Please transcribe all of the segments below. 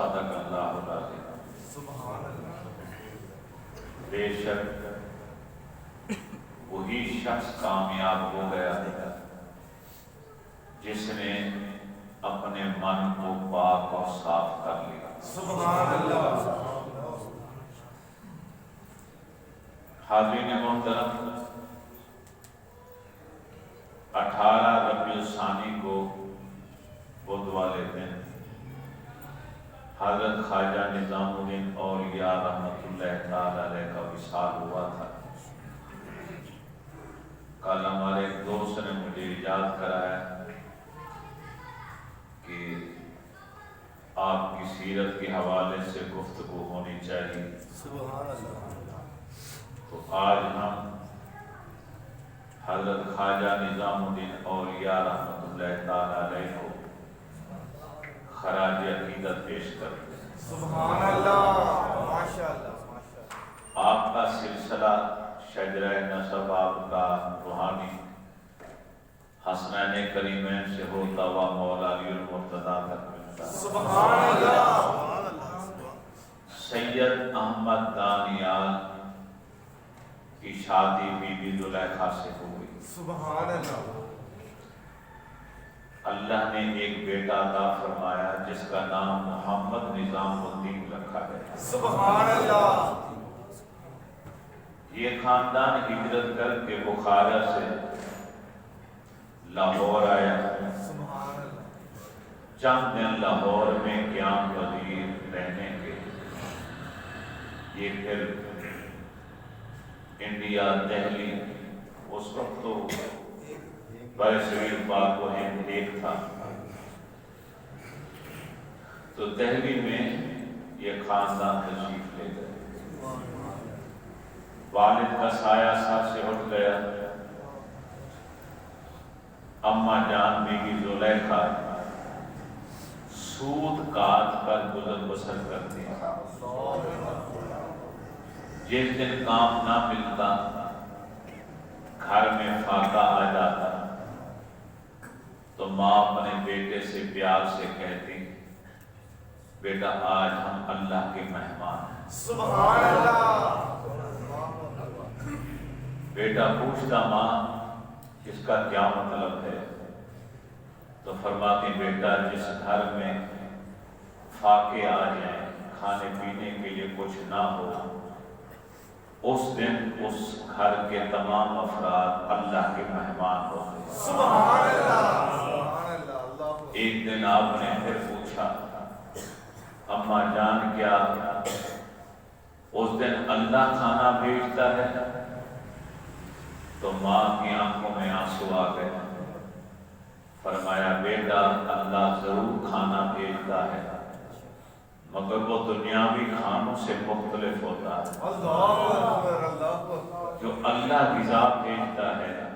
صدق اللہ العظیم۔ بے شک وہی شخص کامیاب ہو گیا جس نے اپنے من کو پاک اور صاف کر لیا۔ سبحان اللہ۔ حاضرین محترم، 18 ربیع الثانی کو بدھ والے دن حضرت خواجہ نظام الدین اولیاء رحمۃ اللہ تعالی علیہ کا وصال ہوا تھا۔ کل ہمارے ایک دوست نے مجھے یاد کرایا کہ آپ کی سیرت کے حوالے سے گفتگو ہونی چاہیے۔ سبحان اللہ۔ تو آج ہم حضرت خواجہ نظام الدین اولیاء رحمۃ اللہ تعالی علیہ کو خراج عقیدت پیش کرتے ہیں۔ سبحان اللہ، ماشاءاللہ۔ آپ کا سلسلہ شجرہ نسب آپ کا روحانی حسنین کریمین سے ہوتا ہوا مولا علی المرتضیٰ تک ملتا ہے۔ سبحان اللہ۔ سید احمد دانیال کی شادی بی بی زلیخا سے ہوئی۔ سبحان اللہ۔ اللہ نے ایک بیٹا عطا فرمایا جس کا نام محمد نظام الدین رکھا گیا۔ سبحان اللہ۔ یہ خاندان ہجرت کر کے بخارا سے لاہور آیا۔ سبحان اللہ۔ چند دن لاہور میں قیام پذیر رہنے کے یہ پھر انڈیا دہلی، اس وقت تو برصغیر پاک و ہند ایک تھا، تو دہلی میں یہ خاندان تشریف لے گئے۔ والد کا سایہ سر سے اٹھ گیا۔ اماں جان بیوی زلیخا سود کاٹ کر گزر بسر کرتی ہیں۔ جس دن کام نہ ملتا گھر میں فاقہ آ جاتا تو ماں اپنے بیٹے سے پیار سے کہتی، بیٹا آج ہم اللہ کے مہمان ہیں۔ سبحان اللہ۔ بیٹا پوچھتا ماں اس کا کیا مطلب ہے؟ تو فرماتی، بیٹا جس گھر میں فاقے آ جائیں، کھانے پینے کے لیے کچھ نہ ہو، اس دن اس گھر کے تمام افراد اللہ کے مہمان ہوتے ہیں۔ سبحان اللہ۔ سبحان اللہ۔ ایک دن آپ نے پھر پوچھا، اماں جان کیا اس دن اللہ کھانا بھیجتا ہے؟ تو ماں کی آنکھوں میں آنسو آ گئے۔ فرمایا، بیٹا اللہ ضرور کھانا بھیجتا ہے مگر وہ دنیاوی کھانوں سے مختلف ہوتا ہے۔ اللہ اکبر، اللہ اکبر۔ جو اللہ غذا بھیجتا ہے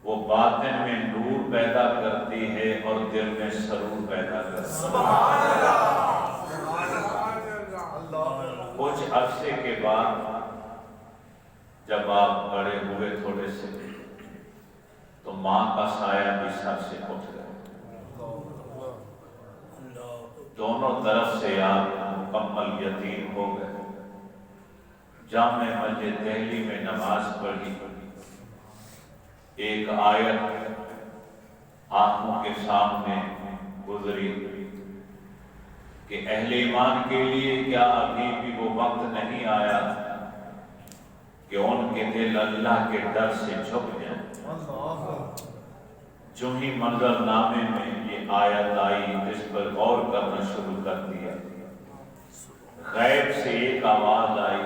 وہ باطن میں نور پیدا کرتی ہے اور دل میں سرور پیدا کرتی ہے۔ سبحان اللہ۔ سبحان اللہ۔ کچھ عرصے کے بعد جب آپ بڑے ہوئے تھوڑے سے تو ماں کا سایہ بھی سر سے اٹھ گیا۔ دونوں طرف سے آپ مکمل یتیم ہو گئے۔ جامع مسجد دہلی میں نماز پڑھی، ایک آیت آنکھوں کے سامنے گزری کہ اہل ایمان کے لیے کیا ابھی بھی وہ وقت نہیں آیا کہ ان کے دل اللہ کے ڈر سے جھک جائیں۔ جو ہی منظر نامے میں یہ آیت آئی اس پر غور کرنا شروع کر دیا، غیب سے ایک آواز آئی،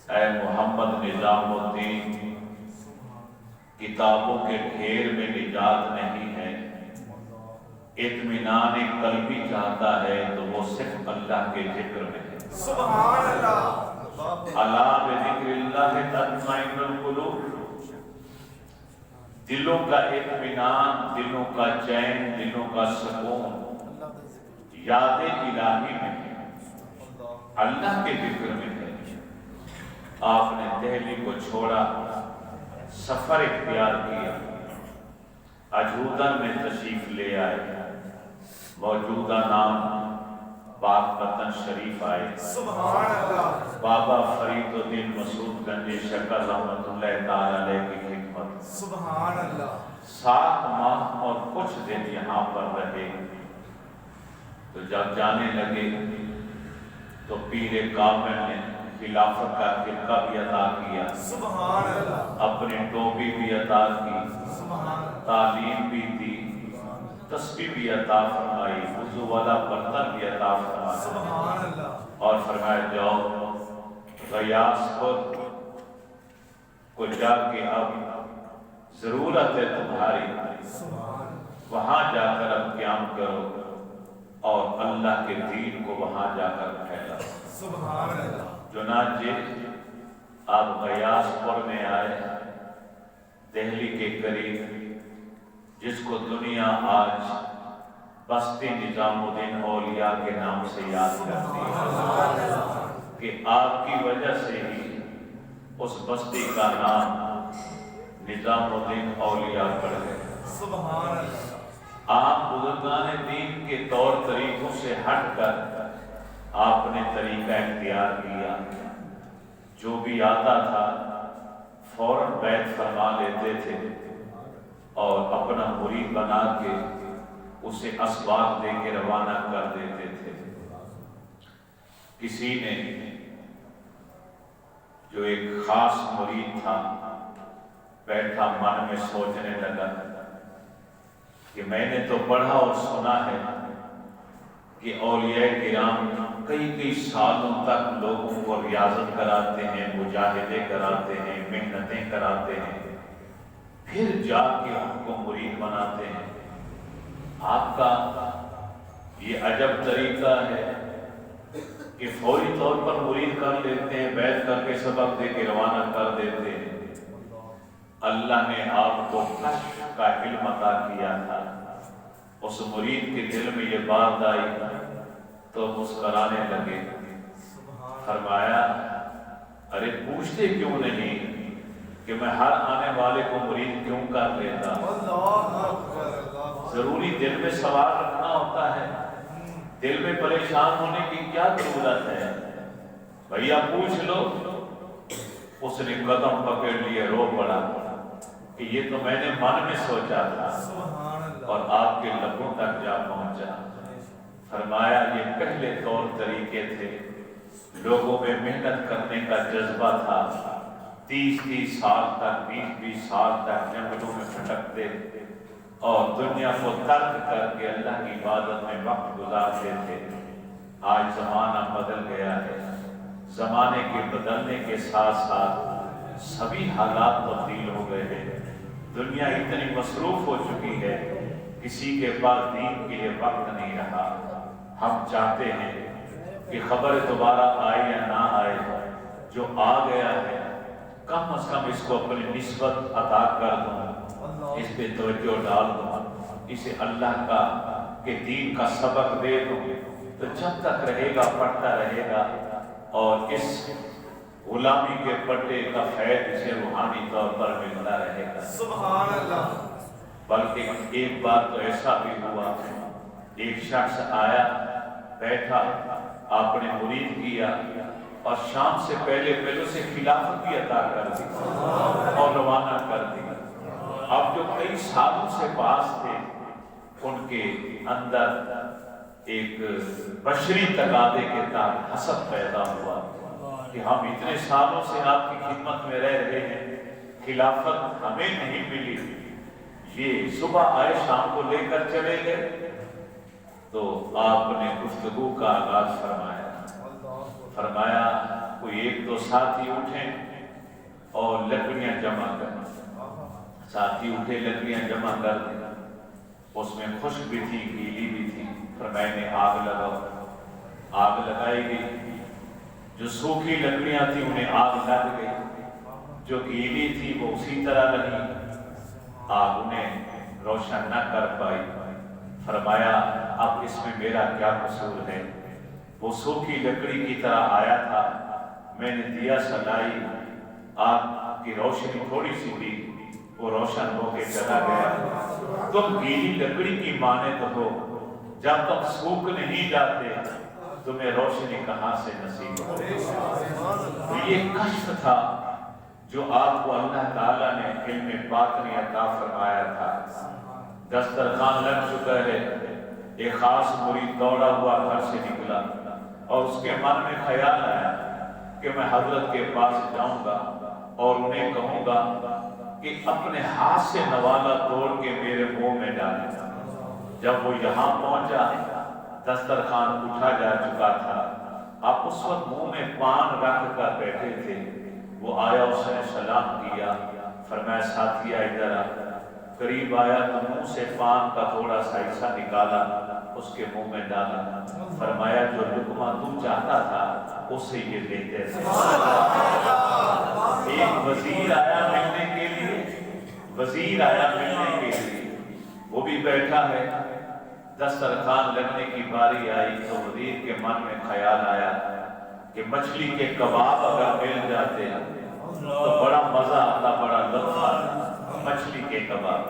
اے محمد نظام الدین، کتابوں کے ڈھیر میں نجات نہیں ہے، اطمینان قلبی چاہتا ہے تو وہ صرف اللہ کے ذکر میں ہے۔ سبحان اللہ۔ الا بذکر اللہ تطمئن القلوب، دلوں کا اطمینان، دلوں کا چین، دلوں کا سکون یاد الہی میں ہے، اللہ کے ذکر میں ہے۔ آپ نے دہلی کو چھوڑا، سفر اختیار کیا، اجودن میں تشریف لے آئے۔ موجودہ نام پاک وطن شریف آئے. سبحان اللہ. بابا فرید الدین مسعود گنجی شکر رحمۃ اللہ تعالی علیہ کی خدمت. سبحان اللہ. 7 ماہ اور کچھ دن یہاں پر رہے. تو جب جانے لگے تو پیر کامل نے خلافت کا خطہ بھی عطا کیا. سبحان اللہ. اپنی ٹوپی بھی عطا کی. سبحان. تعلیم بھی دی. تسبیح بھی عطا فرمائی. وضو والا برتن بھی عطا فرمایا. سبحان اللہ. اور فرمایا جاؤ غیاث کو جا کے اب ضرورت ہے تمہاری. سبحان. وہاں جا کر اب قیام کرو اور اللہ کے دین کو وہاں جا کر پھیلاؤ. سبحان اللہ. چنانچہ آپ غیاث پور میں آئے، دہلی کے قریب، جس کو دنیا آج بستی نظام الدین اولیاء کے نام سے یاد کرتی ہے کہ آپ کی وجہ سے ہی اس بستی کا نام نظام الدین اولیاء پڑ گئے. سبحان اللہ. آپ بزرگان دین کے طور طریقوں سے ہٹ کر آپ نے طریقہ اختیار کیا. جو بھی آتا تھا فوراً بیعت فرما لیتے تھے اور اپنا مرید بنا کے اسے اسباب دے کے روانہ کر دیتے تھے. کسی نے جو ایک خاص مرید تھا بیٹھا من میں سوچنے لگا کہ میں نے تو پڑھا اور سنا ہے کہ اولیاء کرام کئی سالوں تک لوگوں کو ریاضت کراتے ہیں، مجاہدے کراتے ہیں، محنتیں کراتے ہیں، پھر جا کے ان کو مرید بناتے ہیں. آپ کا یہ عجب طریقہ ہے کہ فوری طور پر مرید کر لیتے ہیں، بیعت کر کے سبق دے کے روانہ کر دیتے ہیں. اللہ نے آپ کو کشف کا علم عطا کیا تھا. اس مرید کے دل میں یہ بات آئی تو مسکرانے لگے. فرمایا ارے پوچھتے کیوں نہیں کہ میں ہر آنے والے کو مرید کیوں کر لیتا. ضروری دل میں سوال رکھنا ہوتا ہے. دل میں پریشان ہونے کی کیا ضرورت ہے؟ بھیا پوچھ لو. اس نے قدم پکڑ لیے، رو پڑا کہ یہ تو میں نے من میں سوچا تھا اور آپ کے لبوں تک جا پہنچا. فرمایا یہ پہلے طور طریقے تھے، لوگوں میں محنت کرنے کا جذبہ تھا. 30 سال تک 20 سال تک جنگلوں میں بھٹکتے اور دنیا کو ترک کر کے اللہ کی عبادت میں وقت گزارتے تھے. آج زمانہ بدل گیا ہے. زمانے کے بدلنے کے ساتھ ساتھ سبھی حالات تبدیل ہو گئے ہیں. دنیا اتنی مصروف ہو چکی ہے، کسی کے پاس دین کے لیے وقت نہیں رہا. ہم چاہتے ہیں کہ خبر دوبارہ آئے یا نہ آئے، جو آ گیا ہے کم از کم اس کو اپنی نسبت عطا کر دوں، اس پہ توجہ ڈال دوں، اسے اللہ کا کہ دین کا سبق دے دوں. تو جب تک رہے گا پڑھتا رہے گا اور اس غلامی کے پٹے کا فیض اسے روحانی طور پر ملتا رہے گا. سبحان اللہ. بلکہ ایک بار تو ایسا بھی ہوا، ایک شخص آیا بیٹھا، آپ نے مرید کیا اور شام سے پہلے سے خلافت بھی عطا کر دی اور روانہ کر دی. اب جو کئی سالوں سے پاس تھے ان کے اندر ایک بشری تقاضے کے تحت حسد پیدا ہوا کہ ہم اتنے سالوں سے آپ کی خدمت میں رہ رہے ہیں، خلافت ہمیں نہیں ملی، یہ صبح آئے شام کو لے کر چلے گئے. تو آپ نے گفتگو کا آغاز فرمایا کوئی 1-2 ساتھی اٹھے اور لکڑیاں جمع کریں. ساتھی اٹھے، لکڑیاں جمع کر دیں. اس میں خشک بھی تھی، گیلی بھی تھی. فرمایا نے آگ لگاؤ. آگ لگائی گئی. جو سوکھی لکڑیاں تھیں انہیں آگ لگ گئی، جو گیلی تھی وہ اسی طرح رہی، آگ انہیں روشن نہ کر پائی. فرمایا اب اس میں میرا کیا قصور ہے؟ وہ سوکھی لکڑی کی طرح آیا تھا، میں نے دیا سلائی، آگ کی روشنی تھوڑی سی تھی، وہ روشن ہو کے چلا گیا. تم گیلی لکڑی کی مانند ہو جب تم سوکھ نہیں جاتے تمہیں روشنی کہاں سے نصیب ہو؟ تو یہ کشف تھا جو آپ کو اللہ تعالیٰ نے علم باطنی عطا فرمایا تھا. دسترخوان لگ چکا ہے، ایک خاص مرید دوڑا ہوا گھر سے نکلا اور اس کے من میں خیال آیا کہ میں حضرت کے پاس جاؤں گا اور انہیں کہوں گا کہ اپنے ہاتھ سے نوالا توڑ کے میرے منہ میں ڈالیں. جب وہ یہاں پہنچا دسترخوان اٹھا جا چکا تھا، آپ اس وقت منہ میں پان رکھ کر بیٹھے تھے. وہ آیا، اس نے سلام کیا، فرمایا ساتھیا ادھر آ. قریب آیا تو منہ سے پان کا تھوڑا سا حصہ نکالا، اس کے منہ میں ڈالا. فرمایا جو لقمہ تم چاہتا تھا اسے یہ لیتے تھے. ایک وزیر آیا ملنے کے لیے، وزیر آیا ملنے کے لیے، وہ بھی بیٹھا ہے. دسترخوان لگنے کی باری آئی تو وزیر کے من میں خیال آیا کہ مچھلی کے کباب اگر مل جاتے تو بڑا مزہ آتا، بڑا لطف آتا. مچھلی کے کباب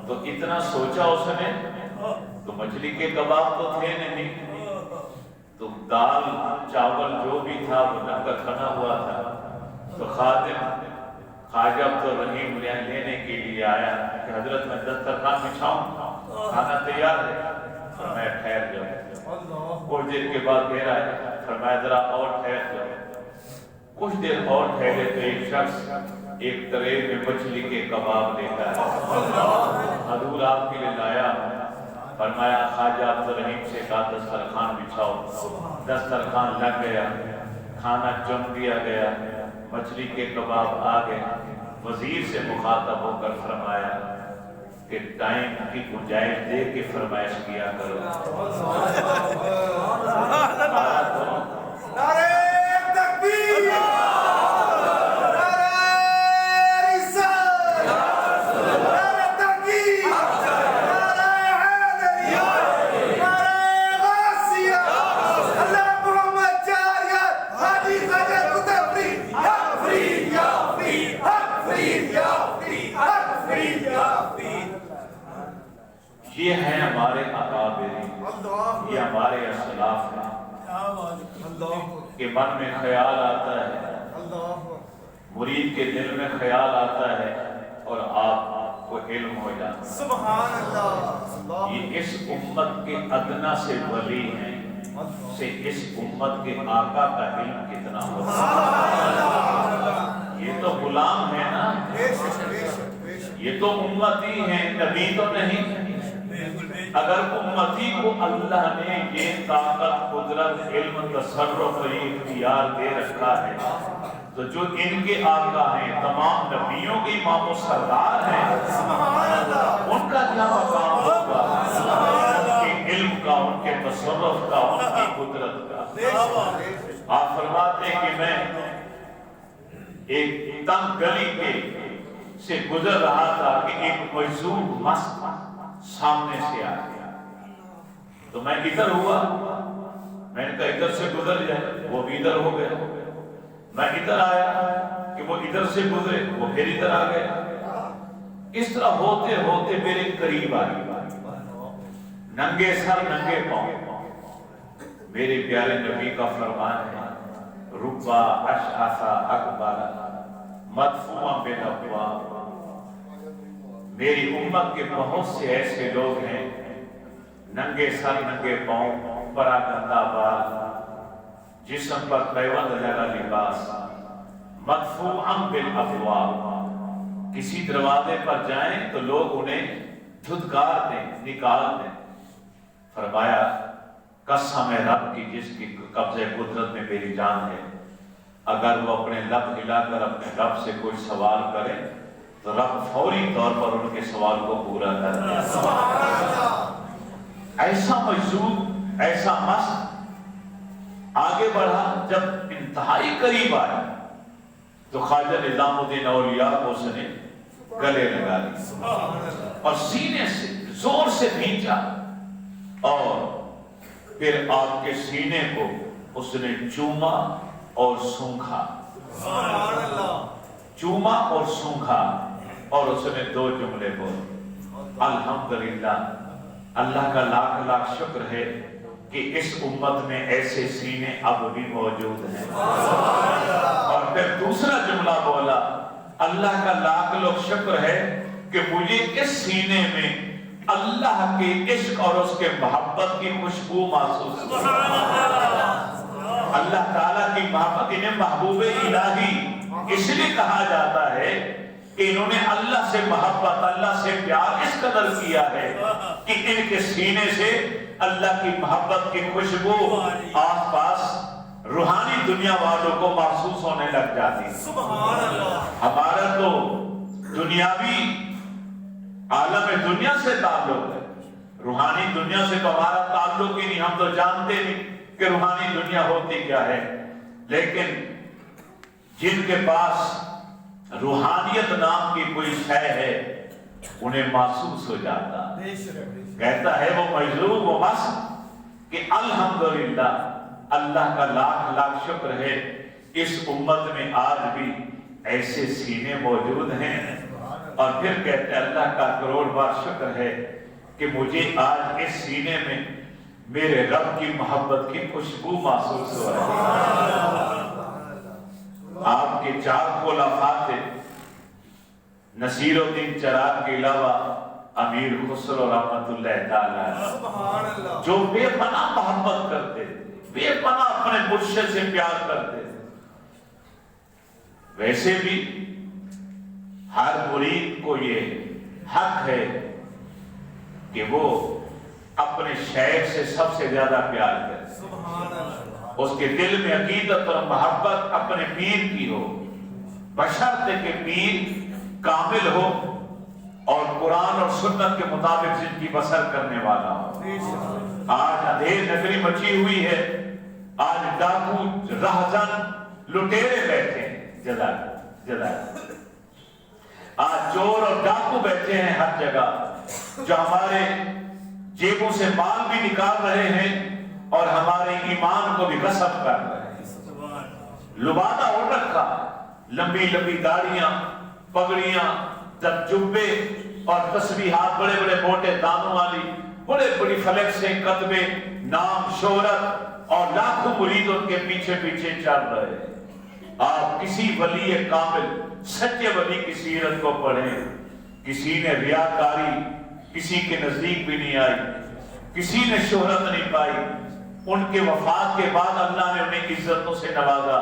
تو اتنا سوچا اس نے، تو مچھلی کے کباب تو تھے نہیں، تو دال چاول جو بھی تھا وہ ڈھک کر کھنا ہوا تھا. تو خادم خواجہ تو رحیم لینے کے لیے آیا کہ حضرت میں دسترخوان بچھاؤں، کھانا تیار ہے. فرمایا ٹھہر جاؤ. کچھ دیر کے بعد پھر آیا، فرمایا ذرا اور ٹھہر جاؤ. کچھ دیر اور ٹھہرے تو ایک شخص ایک ٹرے میں مچھلی کے کباب لے کر حضور آپ کے لیے لایا. فرمایا خواجہ عبدالرحیم سے کہا دسترخوان بچھاؤ. دسترخوان لگ گیا، کھانا چن دیا گیا، مچھلی کے کباب آ گئے. وزیر سے مخاطب ہو کر فرمایا کہ ٹائم کی گنجائش دے کے فرمائش کیا کرو. یہ ہیں ہمارے اکابر، یہ ہمارے اسلاف ہیں کہ من میں خیال آتا ہے، مرید کے دل میں خیال آتا ہے اور آپ کو علم ہو جاتا ہے. سبحان اللہ. یہ اس امت کے ادنا سے ولی ہیں، سے اس امت کے آقا کا علم کتنا ہوتا ہے. یہ تو غلام ہے نا، یہ تو امتی ہیں، نبی تو نہیں. اگر امتی کو اللہ نے یہ طاقت، قدرت، علم، تصرف اور اختیار دے رکھا ہے تو جو ان کے آقا ہیں، تمام نبیوں کے امام و سردار ہیں، ان کا کیا مقام ہوگا؟ ان کے علم کا، ان کے تصرف کا، ان کی قدرت کا. آپ فرماتے ہیں کہ میں ایک تنگ گلی کے سے گزر رہا تھا کہ ایک مجذوب مست سامنے سے آ گیا. تو میں ادھر ہوا، میں نے کہا ادھر سے گزر جائے، وہ بھی ادھر ہو گیا. میں ادھر آیا کہ وہ ادھر سے گزرے، وہ پھر ادھر آ گیا. اس طرح ہوتے ہوتے میرے قریب آ گیا، ننگے سر ننگے پاؤں. میرے پیارے نبی کا فرمان ہے ربا اشعث اکبر مدفوعا بالابواب. میری امت کے بہت سے ایسے لوگ ہیں ننگے سر ننگے پاؤں، پراگندہ بال، جسم پر پیوند لگا لباس، مدفوعا بالابواب. کسی دروازے پر جائیں تو لوگ انہیں دھتکار دیں، نکال دیں. فرمایا قسم رب کی جس کی قبضہ قدرت میں میری جان ہے، اگر وہ اپنے لب ہلا کر اپنے رب سے کوئی سوال کرے تو رب فوری طور پر ان کے سوال کو پورا کر دے. ایسا مجذوب، ایسا مست آگے بڑھا. جب انتہائی قریب آیا تو خواجہ نظام الدین اولیاء کو اس نے گلے لگا لی اور سینے سے زور سے کھینچا اور پھر آپ کے سینے کو اس نے چوما اور سونکھا. چوما اور سونکھا اور اس نے دو جملے بولے، الحمدللہ اللہ کا لاکھ لاکھ شکر ہے کہ اس امت میں ایسے سینے اب بھی موجود ہیں. اور پھر دوسرا جملہ بولا اللہ کا لاکھ لاکھ شکر ہے کہ مجھے اس سینے میں اللہ کے عشق اور اس کے محبت کی خوشبو محسوس ہوئی. اللہ تعالیٰ کی محبت انہیں محبوب الہی اس لیے کہا جاتا ہے کہ انہوں نے اللہ سے محبت اللہ سے پیار اس قدر کیا ہے کہ ان کے سینے سے اللہ کی محبت کی خوشبو آس پاس روحانی دنیا والوں کو محسوس ہونے لگ جاتی. سبحان اللہ. ہمارا تو دنیاوی عالم دنیا سے تعلق ہے, روحانی دنیا سے تو ہمارا تعلق ہی نہیں. ہم تو جانتے نہیں کہ روحانی دنیا ہوتی کیا ہے, لیکن جن کے پاس روحانیت نام کی کوئی شے ہے انہیں محسوس ہو جاتا. کہتا ہے وہ مجذوب و مست کہ الحمدللہ اللہ کا لاکھ لاکھ شکر ہے اس امت میں آج بھی ایسے سینے موجود ہیں. اور پھر کہتے ہیں اللہ کا کروڑ بار شکر ہے کہ مجھے آج اس سینے میں میرے رب کی محبت کی خوشبو محسوس ہو رہی ہے. آپ کے 4 خلفاء تھے, نصیر الدین چراغ کے علاوہ امیر خسرو رحمت اللہ تعالی, جو بے پناہ محبت کرتے تھے, بے پناہ اپنے مرشد سے پیار کرتے تھے. ویسے بھی ہر مرید کو یہ حق ہے کہ وہ اپنے شیخ سے سب سے زیادہ پیار کرے. اس کے دل میں عقیدت اور محبت اپنے پیر کی ہو, بشرط کہ پیر کامل ہو اور قرآن اور سنت کے مطابق زندگی بسر کرنے والا ہو. آج اندھیر نگری مچی ہوئی ہے, آج ڈاکو رہزن لٹیرے بیٹھے ہیں جگہ جگہ, آج چور اور ڈاکو بیٹھے ہیں ہر جگہ جو ہمارے جیبوں سے مال بھی نکال رہے ہیں اور ہمارے ایمان کو بھی غصب کر رہے ہیں. لبادہ اڑ رکھا, لمبی لمبی داڑیاں, پگڑیاں, جبے اور تسبیحات, بڑے بڑے موٹے دانوں والی, بڑے بڑی فلک سے کتبے, نام شہرت اور لاکھوں مرید ان کے پیچھے پیچھے چل رہے ہیں. آپ کسی ولی کامل سچے ولی کی سیرت کو پڑھیں, کسی نے ریاکاری کسی کے نزدیک بھی نہیں آئی, کسی نے شہرت نہیں پائی. ان کے وفات کے بعد اللہ نے انہیں عزتوں سے نوازا.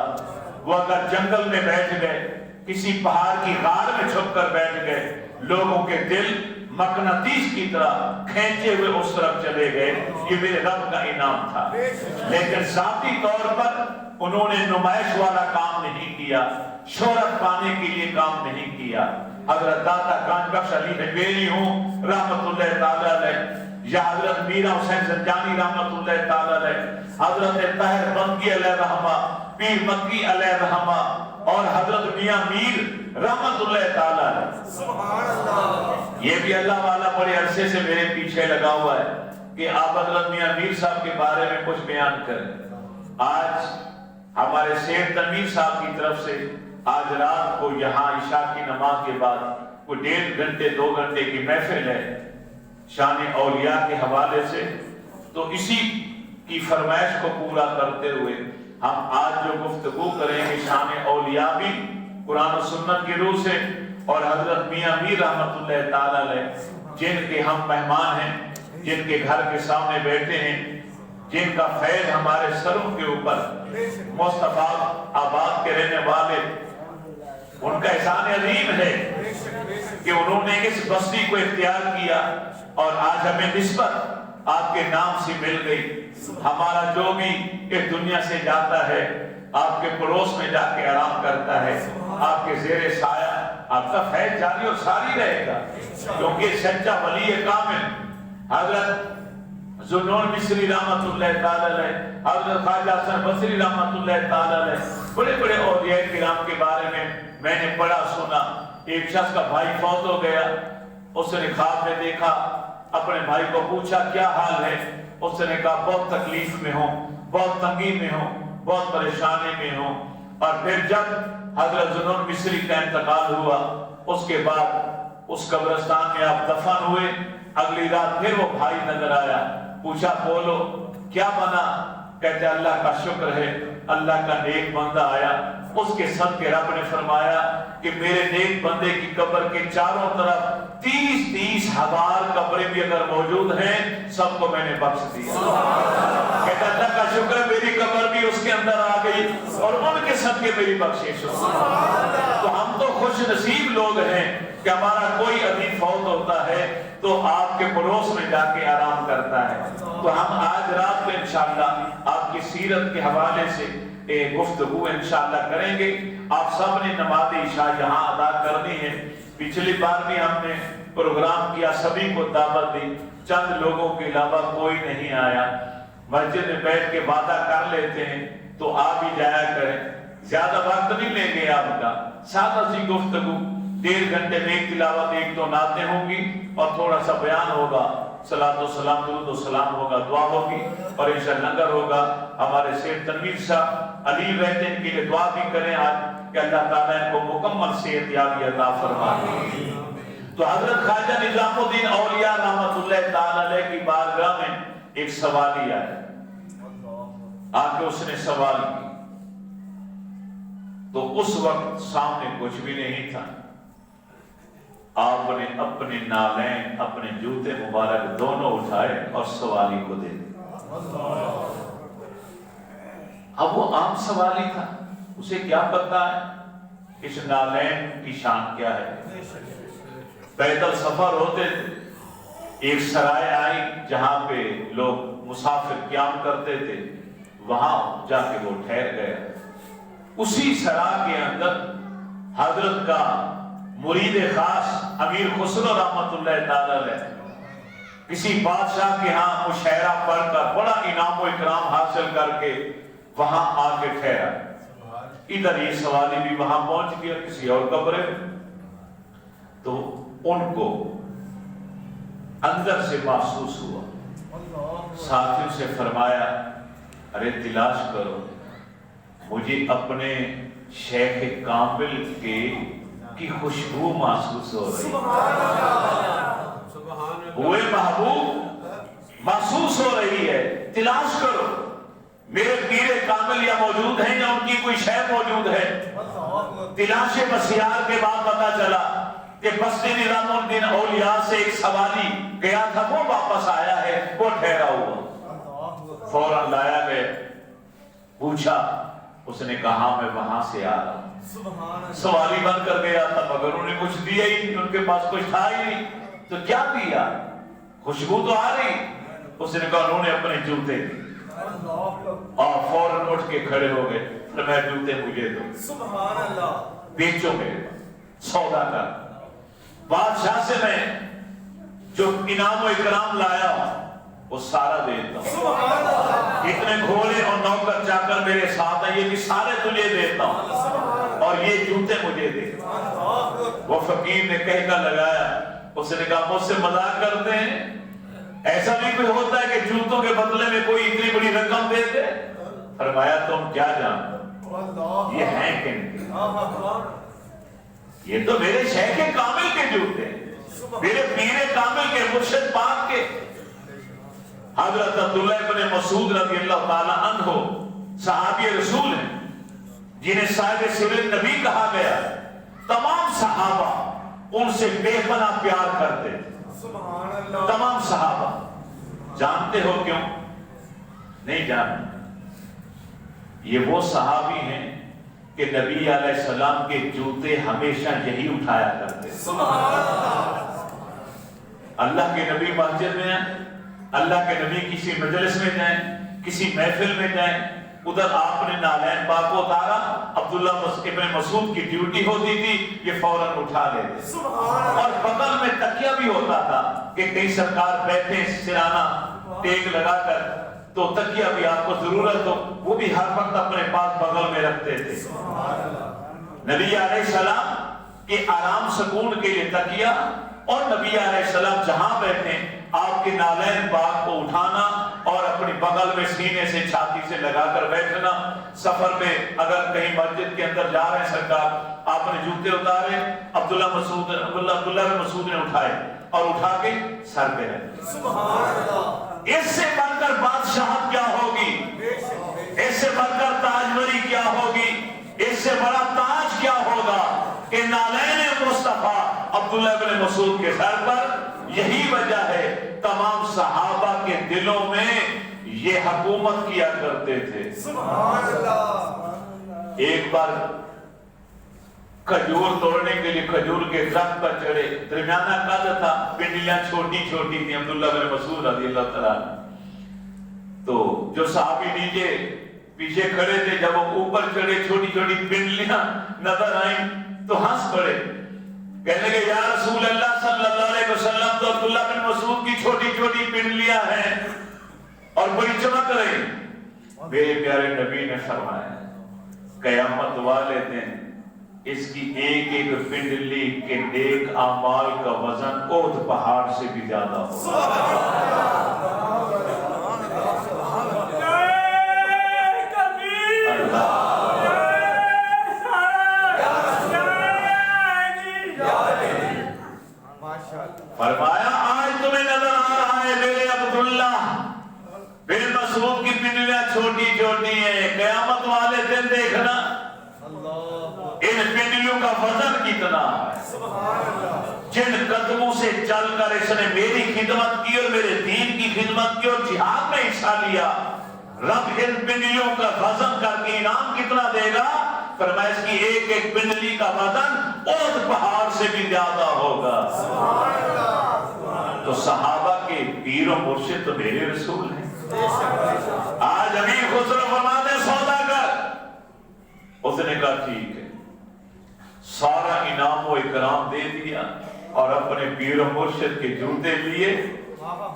وہ اگر جنگل میں بیٹھ گئے, کسی پہاڑ کی غار میں چھپ کر بیٹھ گئے, لوگوں کے دل مقناطیس کی طرح کھینچے ہوئے اس طرف چلے گئے. یہ میرے رب کا انعام تھا. لیکن ذاتی طور پر انہوں نے نمائش والا کام نہیں کیا, شہرت پانے کے لیے کام نہیں کیا. حضرت داتا گنج بخش علی حجویری ہوں رحمت اللہ تعالی علیہ, یا حضرت میرا حسین زنجانی رحمت اللہ تعالی علیہ, حضرت طاہر بنگی علیہ رحمہ, پیر مکی علیہ رحمہ, اور حضرت میاں میر رحمت اللہ تعالی علیہ. سبحان اللہ. یہ بھی اللہ والا بڑے عرصے سے میرے پیچھے لگا ہوا ہے کہ آپ حضرت میاں میر صاحب کے بارے میں کچھ بیان کریں. آج ہمارے سید تنویر صاحب کی طرف سے آج رات کو یہاں عشاء کی نماز کے بعد کوئی 1.5 گھنٹے 2 گھنٹے کی محفل ہے شان اولیاء کے حوالے سے. تو اسی کی فرمائش کو پورا کرتے ہوئے ہم آج جو گفتگو کریں گے شان اولیاء بھی قرآن و سنت کی روح سے, اور حضرت میاں میر رحمت اللہ تعالی علیہ جن کے ہم مہمان ہیں, جن کے گھر کے سامنے بیٹھے ہیں, جن کا فیض ہمارے سروں کے اوپر مصطفیٰ آباد کے رہنے والے, ان کا احسان عظیم ہے کہ انہوں نے اس بستی کو اختیار کیا اور آج ہمیں نسبت آپ کے نام سے مل گئی. ہمارا جو بھی اس دنیا سے جاتا ہے آپ کے پڑوس میں جا کے آرام کرتا ہے, آپ کے زیر سایہ آپ کا فیض جاری اور ساری رہے گا, کیونکہ سچا ولی کامل حضرت ذوالنور مصری رحمت اللہ تعالی علیہ, حضرت خواجہ حسن بصری رحمت اللہ تعالی علیہ, بڑے بڑے اولیاء کرام کے بارے میں نے پڑھا سنا. ایک شخص کا بھائی فوت ہو گیا, اس نے خواب میں دیکھا, اپنے بھائی کو پوچھا کیا حال ہے, اس نے کہا بہت تکلیف میں ہوں, بہت تنگی میں ہوں, بہت پریشانی میں ہوں. اور پھر جب حضرت ذوالنور مصری کا انتقال ہوا, اس کے بعد اس قبرستان میں آپ دفن ہوئے, اگلی رات پھر وہ بھائی نظر آیا، پوچھا بولو کیا بنا؟ کہتے اللہ کا شکر ہے، اللہ کا نیک بندہ آیا، اس کے صدقے رب نے فرمایا کہ میرے نیک بندے کی قبر کے چاروں طرف 30 ہزار قبریں بھی اگر موجود ہیں، سب کو میں نے بخش دیا۔ کہتا اللہ کا شکر ہے میری قبر بھی اس کے اندر آ گئی اور ان کے صدقے میری بخشش ہو۔ تو ہم تو خوش نصیب لوگ ہیں کہ ہمارا کوئی عزیز فوت ہوتا ہے تو آپ کے پڑوس میں جا کے آرام کرتا ہے۔ تو ہم آج رات کو انشاءاللہ آپ کی سیرت کے حوالے سے گفتگو انشاءاللہ کریں گے۔ آپ سب نے نماز عشاء یہاں ادا کرنی ہے۔ پچھلی بار بھی ہم نے پروگرام کیا، سبھی کو دعوت دی، چند لوگوں کے علاوہ کوئی نہیں آیا۔ مسجد میں بیٹھ کے وعدہ کر لیتے ہیں تو آپ ہی جایا کریں، زیادہ وقت نہیں لیں گے آپ کا، سادہ سی گفتگو، 1.5 گھنٹے میں ایک تلاوت، 1-2 نعتیں ہوں گی اور تھوڑا سا بیان ہوگا، صلاۃ و سلام، درود و سلام ہوگا، دعا ہوگی اور انشاءاللہ لنگر ہوگا۔ ہمارے سید تنویر صاحب علی رہتے ہیں، ان کے لیے دعا بھی کریں آج کہ اللہ تعالیٰ ان کو مکمل صحت یابی عطا فرمائے۔ تو حضرت خواجہ نظام الدین اولیاء رحمۃ اللہ تعالی علیہ کی بارگاہ میں ایک سوالی آیا، آ کے اس نے سوال کی تو اس وقت سامنے کچھ بھی نہیں تھا۔ آپ نے اپنے نالین، اپنے جوتے مبارک دونوں اٹھائے اور سوالی کو دے دیے۔ اب وہ عام سوالی تھا، اسے کیا پتا ہے اس نالین کی شان کیا ہے۔ پیدل سفر ہوتے تھے، ایک سرائے آئی جہاں پہ لوگ مسافر قیام کرتے تھے، وہاں جا کے وہ ٹھہر گیا۔ اسی سرائے کے اندر حضرت کا مرید خاص امیر خسرو رحمت اللہ تعالی علیہ کسی بادشاہ کے ہاں مشاعرہ پڑھ کر بڑا انعام و اکرام حاصل کر کے وہاں آ کے ٹھہرا۔ ادھر یہ سوالی بھی وہاں پہنچ گیا کسی اور قبرے میں، تو ان کو اندر سے محسوس ہوا، ساتھیوں سے فرمایا ارے تلاش کرو، مجھے اپنے شیخ کامل کی خوشبو محسوس ہو رہی ہے، ہوئے محبوب محسوس ہو رہی ہے، تلاش کرو میرے پیر کامل یا موجود ہیں یا ان کی کوئی شے موجود ہے۔ تلاش بسیار کے بعد پتا چلا کہ بستی نظام الدین اولیاء سے ایک سوالی گیا تھا، وہ واپس آیا ہے، وہ ٹھہرا ہوا۔ فوراً لایا گئے، پوچھا، اس نے کہا میں وہاں سے آ رہا ہوں۔ سوالی بن کر گیا تھا مگر انہوں نے کچھ دیا ہی نہیں، ان کے پاس کچھ تھا ہی نہیں، تو کیا دیا؟ خوشبو تو آ رہی۔ اس نے کہا انہوں نے اپنے جوتے دی اور فوراً اٹھ کے کھڑے ہو گئے، فرمایا جوتے مجھے دو، سبحان اللہ، بیچو میرے، سودا کر، بادشاہ سے میں جو انعام و اکرام لایا ہوں وہ سارا دیتا ہوں، سبحان اللہ، اتنے گھوڑے اور نوکر چاکر میرے ساتھ ہیں، یہ بھی سارے تجھے دیتا ہوں اور یہ جوتے مجھے دے۔ وہ فقیر نے کہہ کر لگایا، اس نے کہا مجھ سے مذاق کرتے ہیں؟ ایسا بھی کوئی ہوتا ہے کہ جوتوں کے بدلے میں کوئی اتنی بڑی رقم دے دے؟ فرمایا تم کیا جانتے یہ ہیں کن کے؟ یہ تو میرے شیخ کامل کے جوتے ہیں، میرے پیر کامل کے، مرشد پاک کے۔ حضرت عبداللہ ابن مسعود رضی اللہ تعالی عنہ صحابی رسول ہیں جنہیں صاحب سر نبی کہا گیا، تمام صحابہ ان سے بے پناہ پیار کرتے تھے، تمام صحابہ۔ جانتے ہو کیوں؟ نہیں جانتے، یہ وہ صحابی ہیں کہ نبی علیہ السلام کے جوتے ہمیشہ یہی اٹھایا کرتے تھے۔ اللہ کے نبی مسجد میں ہیں، اللہ کے نبی کسی مجلس میں جائیں، کسی محفل میں جائیں، ادھر آپ نے نالین پاک کو اتارا، عبداللہ ابن مسعود کی ڈیوٹی ہوتی تھی، یہ فوراً اٹھا لیتے، اور بغل میں تکیہ بھی ہوتا تھا کہ کئی سرکار بیٹھے سرانہ ٹیک لگا کر، تو تکیہ بھی آپ کو ضرورت ہو وہ بھی ہر وقت اپنے پاس بغل میں رکھتے تھے۔ نبی علیہ السلام کے آرام سکون کے لیے تکیہ، اور نبی علیہ السلام جہاں بیٹھے آپ کے نالین پاک کو اٹھانا اور اپنی بغل میں سینے سے چھاتی سے لگا کر بیٹھنا. سفر میں اگر کہیں مسجد کے اندر جا رہے ہیں سرکار, آپ نے جوتے اتارے, عبداللہ بن مسعود نے اٹھائے اور اٹھا کے سر پہ رکھے. سبحان اللہ. اس سے بڑھ کر بادشاہت کیا ہوگی, اس سے بڑھ کر تاجوری کیا ہوگی, اس سے بڑا تاج کیا ہوگا کہ نالین مصطفیٰ عبداللہ بن مسعود کے سر پر. یہی وجہ ہے تمام صحابہ کے دلوں میں یہ حکومت کیا کرتے تھے. سبحان اللہ. ایک بار کھجور توڑنے کے لیے کھجور کے درخت پر چڑھے, درمیانہ قد تھا, پنڈلیاں چھوٹی چھوٹی تھیں عبداللہ بن مسعود رضی اللہ تعالیٰ. تو جو صحابی نیچے پیچھے کھڑے تھے, جب وہ اوپر چڑھے چھوٹی چھوٹی پنڈلیاں نظر آئیں تو ہنس پڑے, کہنے لگے یا رسول اللہ صلی اللہ علیہ وسلم, تو عبداللہ بن مسعود کی چھوٹی چھوٹی پنڈلیاں ہیں اور بڑی چمک رہی. میرے پیارے نبی نے فرمایا قیامت والے دن اس کی ایک ایک پنڈلی کے نیک اعمال کا وزن احد پہاڑ سے بھی زیادہ ہوگا. فرمایا آج تمہیں نظر آ رہا ہے میرے عبداللہ بن مسعود کی پنڈلیاں چھوٹی چھوٹی ہیں, قیامت والے دن دیکھنا ان پنڈلیوں کا وزن کتنا ہے. جن قدموں سے چل کر اس نے میری خدمت کی اور میرے دین کی خدمت کی اور جہاد میں حصہ لیا, رب ان پنڈلیوں کا وزن کر کے انعام کتنا دے گا. فرمایا اس کی ایک ایک پنڈلی کا وزن احد پہاڑ سے بھی زیادہ ہوگا. تو صحابہ کے پیر و مرشد تو میرے رسول ہیں. آج امیر خسرو فرماتے ہیں سودا کر. اس نے کہا ٹھیک ہے, سارا انعام و اکرام دے دیا اور اپنے پیر و مرشد کے جوتے لیے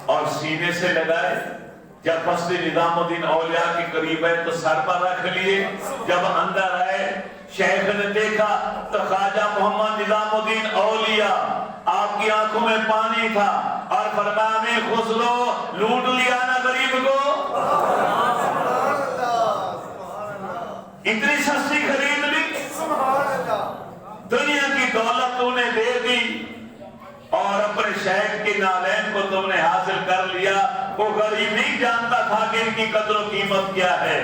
اور سینے سے لگائے. جب مسجد نظام الدین اولیاء کے قریب ہے تو سر پر رکھ لیے. جب اندر آئے شیخ نے دیکھا تو خواجہ محمد نظام الدین اولیاء, آپ کی آنکھوں میں پانی تھا اور فرمایا میں خسرو لوٹ لیا نا غریب کو, اتنی سستی خرید لی, دنیا کی دولت تو نے دے دی اور اپنے شیخ کے نالین کو تم نے حاصل کر لیا. وہ غریب نہیں جانتا تھا کہ ان کی قدر و قیمت کیا ہے.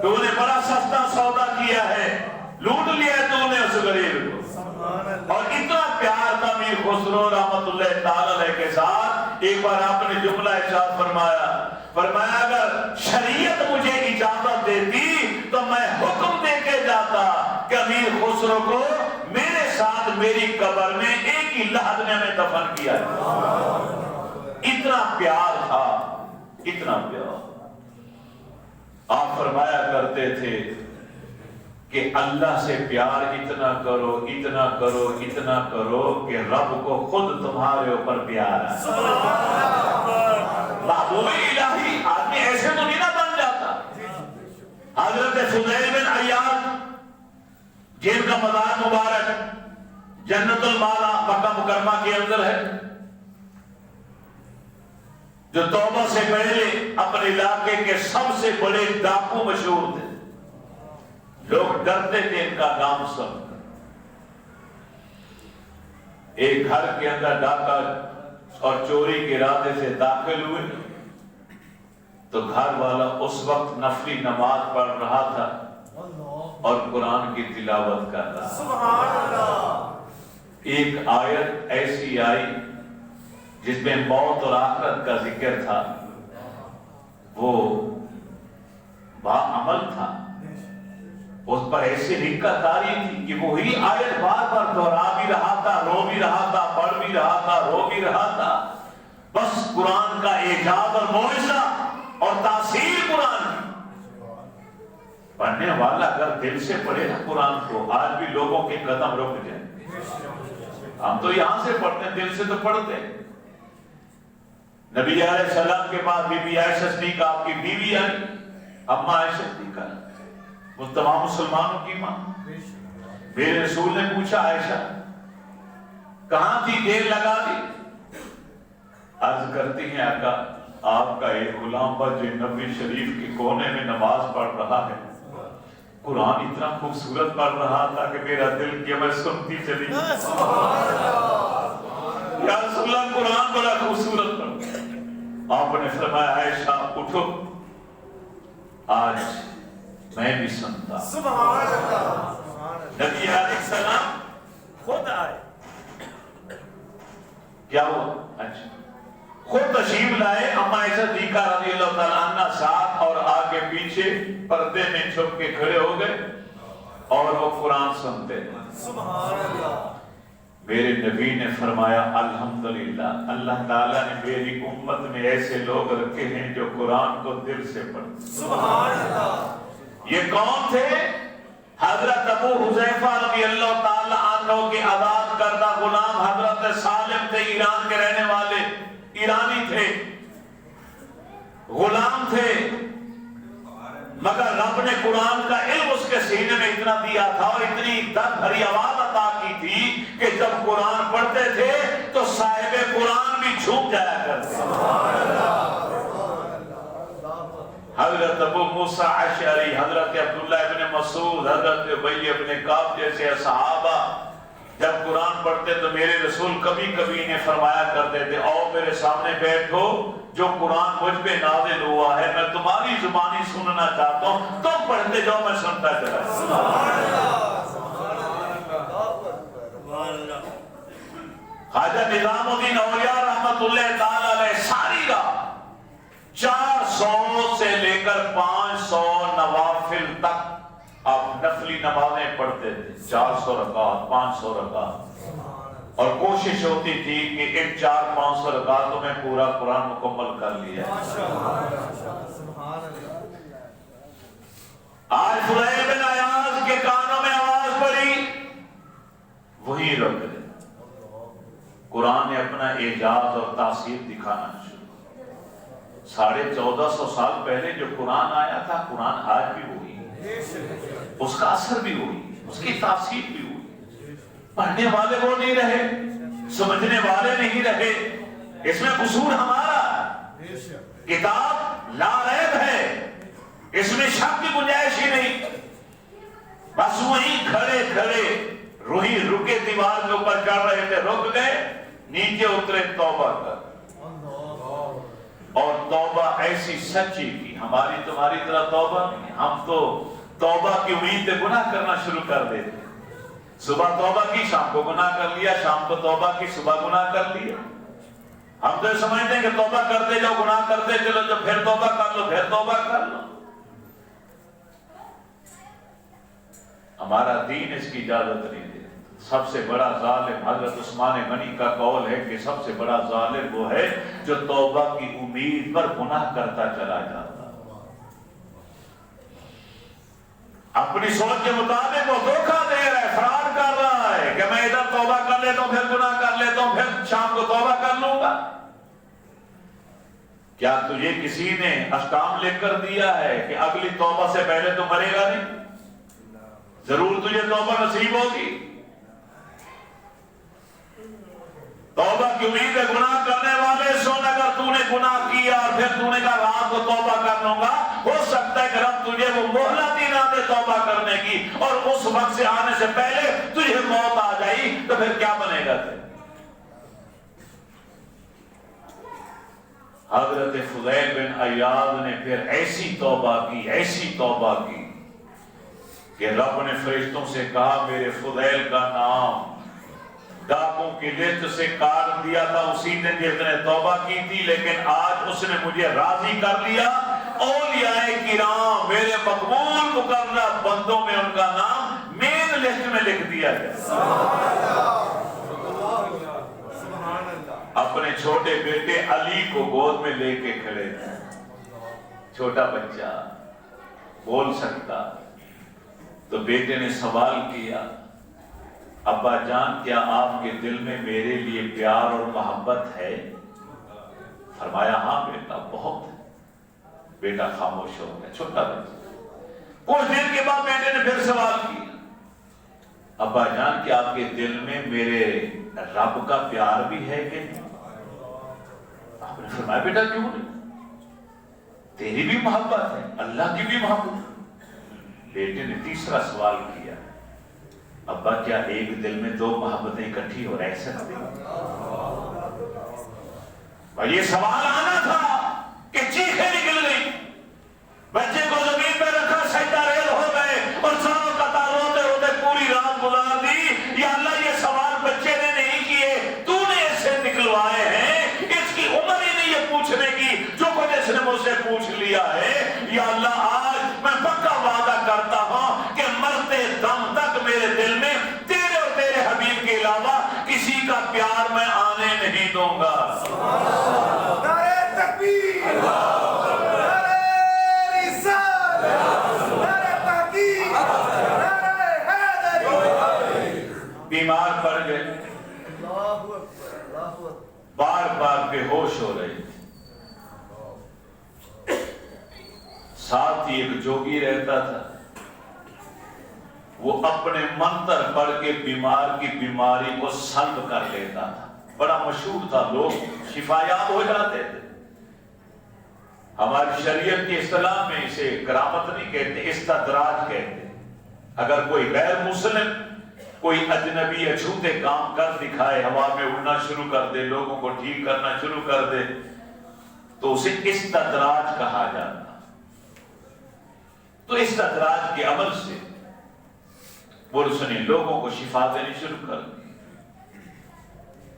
تو نے بڑا سستا سودا کیا ہے, لوٹ لیا ہے تو نے اس غریب کو. اور اتنا پیار تھا میر خسرو رحمت اللہ تعالی علیہ کے ساتھ. ایک بار آپ نے جملہ ارشاد فرمایا اگر شریعت مجھے اجازت دیتی تو میں حکم دے کے جاتا کہ امیر خسرو کو میرے ساتھ میری قبر میں ایک ہی لحد میں دفن کیا ہے. اتنا پیار تھا, اتنا پیار. آپ فرمایا کرتے تھے کہ اللہ سے پیار اتنا کرو اتنا کرو اتنا کرو کہ رب کو خود تمہارے اوپر پیار ہے. محبوب الہی آدمی ایسے تو نہیں نہ بن جاتا. حضرت فضیل بن عیاض جن کا مزار مبارک جنت المالا مکہ مکرمہ کے اندر ہے, جو توبہ سے پہلے اپنے علاقے کے سب سے بڑے ڈاکو مشہور تھے. لوگ ڈرتے تھے ان کا نام سن. ایک گھر کے اندر ڈاکہ اور چوری کے ارادے سے داخل ہوئے تو گھر والا اس وقت نفلی نماز پڑھ رہا تھا اور قرآن کی تلاوت کر رہا. سبحان اللہ. ایک آیت ایسی آئی جس میں موت اور آخرت کا ذکر تھا, وہ باعمل تھا, اس پر ایسی حکمت آری تھی کہ وہی آیت بار بار دہرا بھی رہا تھا, رو بھی رہا تھا, پڑھ بھی رہا تھا, رو بھی رہا تھا. بس قرآن کا اعجاز اور معجزہ اور تاثیر قرآن کی. پڑھنے والا اگر دل سے پڑھے نا قرآن کو, آج بھی لوگوں کے قدم رک جائیں. ہم تو یہاں سے پڑھتے ہیں, دل سے تو پڑھتے ہیں. نبی علیہ السلام کے بعد بی بی عائشہ صدیقہ آپ کی بیوی آئی, اما عائشہ صدیقہ, وہ تمام مسلمانوں کی ماں. میرے رسول نے پوچھا عائشہ کہاں تھی, دیر لگا دی. عرض کرتی ہیں آقا آپ کا ایک غلام بس جو نبی شریف کے کونے میں نماز پڑھ رہا ہے، قرآن اتنا خوبصورت پڑھ رہا تھا کہ میرا دل کیا میں سنتی چلی۔ یا رسول اللہ قرآن بڑا خوبصورت پڑھ۔ آپ نے فرمایا عائشہ اٹھو، آج میں بھی سنتا۔ سبحان اللہ۔ نبی علیہ السلام خود آئے، کیا ہوا؟ اچھا خود تشریف لائے، اما عائشہ صدیقہ رضی اللہ تعالیٰ عنہ ساتھ اور آگے پیچھے پردے میں چھپ کے کھڑے ہو گئے اور وہ قرآن سنتے ہیں۔ سبحان اللہ۔ میرے نبی نے فرمایا الحمدللہ، اللہ تعالیٰ نے میری امت میں ایسے لوگ رکھے ہیں جو قرآن کو دل سے پڑھتے۔ سبحان اللہ۔ یہ کون تھے؟ حضرت ابو حذیفہ رضی اللہ تعالیٰ عنہ کے آزاد کردہ غلام حضرت سالم تھے، ایران کے رہنے والے، ایرانی تھے، غلام تھے، مگر رب نے قرآن کا علم اس کے سینے میں اتنا دیا تھا اور اتنی درد بھری آواز عطا کی تھی کہ جب قرآن پڑھتے تھے تو صاحب قرآن بھی جھوم جایا کرتے۔ حضرت ابو موسیٰ اشعری، حضرت عبداللہ ابن مسعود، حضرت ابی ابن کعب جیسے صحابہ جب قرآن پڑھتے تو میرے رسول کبھی کبھی انہیں فرمایا کرتے تھے آؤ میرے سامنے بیٹھو، جو قرآن مجھ پہ نازل ہوا ہے میں تمہاری زبانی سننا چاہتا ہوں، تم پڑھتے جاؤ میں سنتا چلا۔ خواجہ نظام الدین اولیاء رحمت اللہ تعالی علیہ ساری رات 400 سے لے کر 500 نوافل تک آپ نفلی نمازیں پڑھتے تھے، 400 رکعت 500 رکعت، اور کوشش ہوتی تھی کہ ان 400-500 رکعتوں میں پورا قرآن مکمل کر لیا۔ آج فضیل بن عیاض کے کانوں میں آواز پڑی، وہی رکھ دے۔ قرآن نے اپنا اعجاز اور تاثیر دکھانا شروع، 1450 سال پہلے جو قرآن آیا تھا، قرآن آج بھی وہی، اس کا اثر بھی ہوئی، اس کی تاثیر بھی ہوئی۔ پڑھنے والے وہ نہیں رہے، سمجھنے والے نہیں رہے، اس میں قصور ہمارا۔ کتاب لا ریب ہے، اس میں شک کی گنجائش ہی نہیں، بس وہیں کھڑے کھڑے روحی رکے دیوار کے اوپر چڑھ رہے تھے، رک گئے، نیچے اترے توبہ کر، اور توبہ ایسی سچی کی، ہماری تمہاری طرح توبہ نہیں، ہم تو توبہ کی امید سے گناہ کرنا شروع کر دیتے، صبح توبہ کی شام کو گناہ کر لیا، شام کو توبہ کی صبح گناہ کر لیا۔ ہم تو سمجھتے ہیں کہ توبہ کرتے جاؤ، گناہ کرتے چلو، جو پھر توبہ کر لو، پھر توبہ کر لو۔ ہمارا دین اس کی اجازت نہیں دے۔ سب سے بڑا ظالم، حضرت عثمان غنی کا قول ہے کہ سب سے بڑا ظالم وہ ہے جو توبہ کی امید پر گناہ کرتا چلا جاتا، اپنی سوچ کے مطابق وہ دھوکہ دے رہا ہے، فراڈ کر رہا ہے کہ میں ادھر توبہ کر لیتا ہوں، پھر گناہ کر لیتا ہوں، پھر شام کو توبہ کر لوں گا۔ کیا تجھے کسی نے احکام لکھ کر دیا ہے کہ اگلی توبہ سے پہلے تو مرے گا نہیں؟ ضرور تجھے توبہ نصیب ہوگی۔ توبہ کی امید ہے گناہ کرنے والے سن، اگر تو نے گناہ کیا اور پھر تو نے کہا رات کو توبہ کر لوں گا، ہو سکتا ہے کہ رب تجھے وہ مہلت ہی نہ دے توبہ کرنے کی، اور اس وقت سے آنے سے پہلے تجھے موت آ جائی، تو پھر کیا بنے گا تیرے؟ حضرت فضیل بن عیاض نے پھر ایسی توبہ کی، ایسی توبہ کی کہ رب نے فرشتوں سے کہا میرے فضیل کا نام ڈاکوں کی لسٹ سے کاٹ دیا تھا اسی دن جس نے توبہ کی تھی، لیکن آج اس نے مجھے راضی کر لیا، اولیاء کرام میرے مقبول مقررہ بندوں میں ان کا نام مین لسٹ میں لکھ دیا گیا۔ اپنے چھوٹے بیٹے علی کو گود میں لے کے کھڑے تھے، چھوٹا بچہ بول سکتا، تو بیٹے نے سوال کیا ابا جان کیا آپ کے دل میں میرے لیے پیار اور محبت ہے؟ فرمایا ہاں بیٹا بہت ہے۔ بیٹا خاموش ہو گیا، چھوٹا بچہ۔ کچھ دن کے بعد بیٹے نے پھر سوال کیا ابا جان کیا آپ کے دل میں میرے رب کا پیار بھی ہے کہ نہیں؟ آپ نے فرمایا بیٹا کیوں نہیں؟ تیری بھی محبت ہے، اللہ کی بھی محبت ہے۔ بیٹے نے تیسرا سوال کیا، ابا کیا ایک دل میں دو محبتیں اکٹھی ہو رہ سکتی؟ اور یہ سوال آنا تھا کہ چیخیں نکل گئی، بچے کو زمین پہ رکھا، سجدہ ریز ہو گئے اور سانوں قطار روتے روتے پوری رات گزار دی۔ یا اللہ یہ سوال بچے نے نہیں کیے، تو نے اس سے نکلوائے ہیں، اس کی عمر ہی نہیں یہ پوچھنے کی جو کچھ اس نے مجھ سے پوچھ لیا ہے۔ یا اللہ آج میں پکا وعدہ کرتا ہوں کہ مرتے دم تک میرے دل میں تیرے اور تیرے حبیب کے علاوہ کسی کا پیار میں آنے نہیں دوں گا۔ نعرہ تکبیر، نعرہ رسالت، نعرہ تحقیق، نعرہ حیدری۔ بیمار پڑ گئے، اللہ اکبر، اللہ اکبر۔ بار بار بے ہوش ہو رہے، ساتھ ہی ایک جوگی رہتا تھا، وہ اپنے منتر پڑھ کے بیمار کی بیماری کو سلب کر لیتا تھا، بڑا مشہور تھا، لوگ شفایاب ہو جاتے تھے۔ ہماری شریعت کی اصطلاح میں اسے کرامت نہیں کہتے، استدراج کہتے۔ اگر کوئی غیر مسلم کوئی اجنبی اچھوتے کام کر دکھائے، ہوا میں اڑنا شروع کر دے، لوگوں کو ٹھیک کرنا شروع کر دے، تو اسے استدراج کہا جاتا۔ تو استدراج کے عمل سے پولیس نے لوگوں کو شفا دینی شروع کر دی۔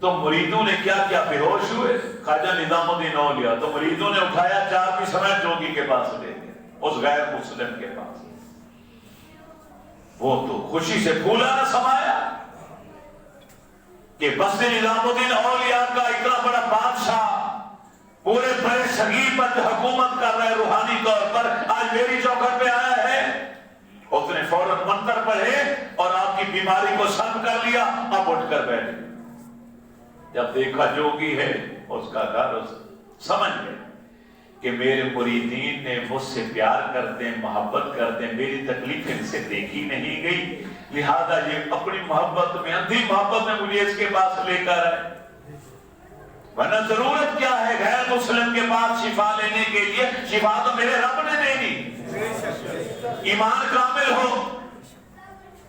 تو مریدوں نے کیا کیا؟ بے ہوش ہوئے، خواجہ نظام الدین اولیاء، تو مریدوں نے اٹھایا، چار بھی سمیت جوگی کے پاس لے گئے، اس غیر مسلم کے پاس۔ وہ تو خوشی سے پھولا نہ سمایا کہ بس نظام الدین اولیاء کا اتنا بڑا بادشاہ پورے بڑے صغیر پر حکومت کر رہا ہے روحانی طور پر، آج میری چوکھٹ پہ آیا ہے۔ اس نے فوراً منتر پڑھے اور آپ کی بیماری کو سلب کر لیا، اب اٹھ کر بیٹھے۔ جب دیکھا جوگی ہے اس کا گھر، سمجھ گئے کہ میرے مریدین نے مجھ سے پیار کرتے ہیں، محبت کرتے ہیں، میری تکلیف ان سے دیکھی نہیں گئی، لہذا یہ اپنی محبت میں، اندھی محبت میں مجھے اس کے پاس لے کر آئے۔ ورنہ ضرورت کیا ہے غیر مسلم کے پاس شفا لینے کے لیے؟ شفا تو میرے رب نے دینی۔ ایمان کامل ہو،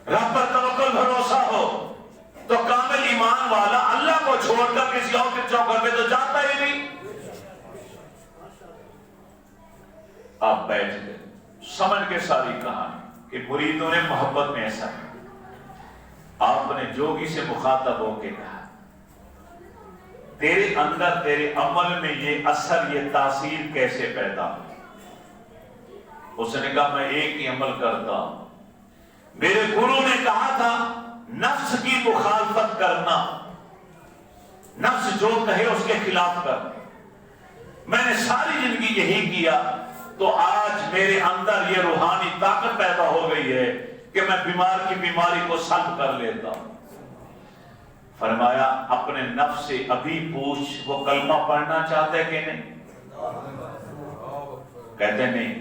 رب پر توکل بھروسہ ہو، تو کامل ایمان والا اللہ کو چھوڑ کر کسی اور کے چوکر پہ تو جاتا ہی نہیں۔ آپ بیٹھ گئے، سمجھ کے ساری کہانی کہ مریدوں نے محبت میں ایسا کیا۔ آپ نے جوگی سے مخاطب ہو کے کہا، تیرے اندر تیرے عمل میں یہ اثر، یہ تاثیر کیسے پیدا ہو؟ اس نے کہا میں ایک ہی عمل کرتا ہوں، میرے گرو نے کہا تھا نفس کی مخالفت کرنا، نفس جو کہے اس کے خلاف کر، میں نے ساری زندگی یہی کیا، تو آج میرے اندر یہ روحانی طاقت پیدا ہو گئی ہے کہ میں بیمار کی بیماری کو سلب کر لیتا ہوں۔ فرمایا اپنے نفس سے ابھی پوچھ وہ کلمہ پڑھنا چاہتا ہے کہ نہیں؟ کہتے نہیں۔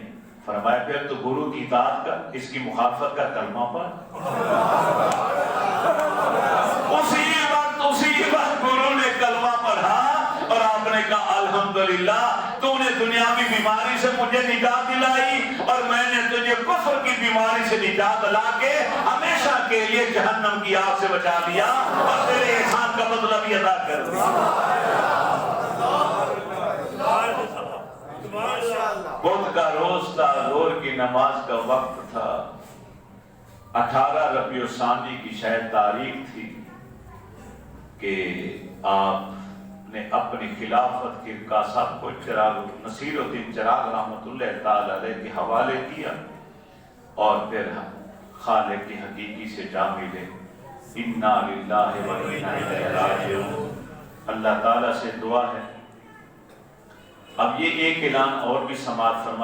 فرمایا پھر تو گرو کی اطاعت کر، اس کی مخالفت کا کلمہ پڑھ۔ اسی وقت گرو نے کلمہ پڑھا اور آپ نے کہا الحمدللہ تو نے دنیاوی بیماری سے مجھے نجات دلائی اور میں نے تجھے کفر کی بیماری سے نجات دلا کے ہمیشہ کے لیے جہنم کی آگ سے بچا لیا اور تیرے احسان کا بدلہ بھی ادا کر دیا۔ بدھ کا روز تھا، ظہر کی نماز کا وقت تھا، 18 ربیع الثانی کی شاید تاریخ تھی کہ آپ نے اپنی خلافت کے صاحب کو چراغ نصیر الدین چراغ رحمت اللہ تعالی علیہ کے حوالے کیا اور پھر خالق کی حقیقی سے جا ملے۔ انا للہ و انا الیہ راجعون۔ اللہ تعالیٰ سے دعا ہے، اب یہ ایک اعلان اور بھی سماعت فرما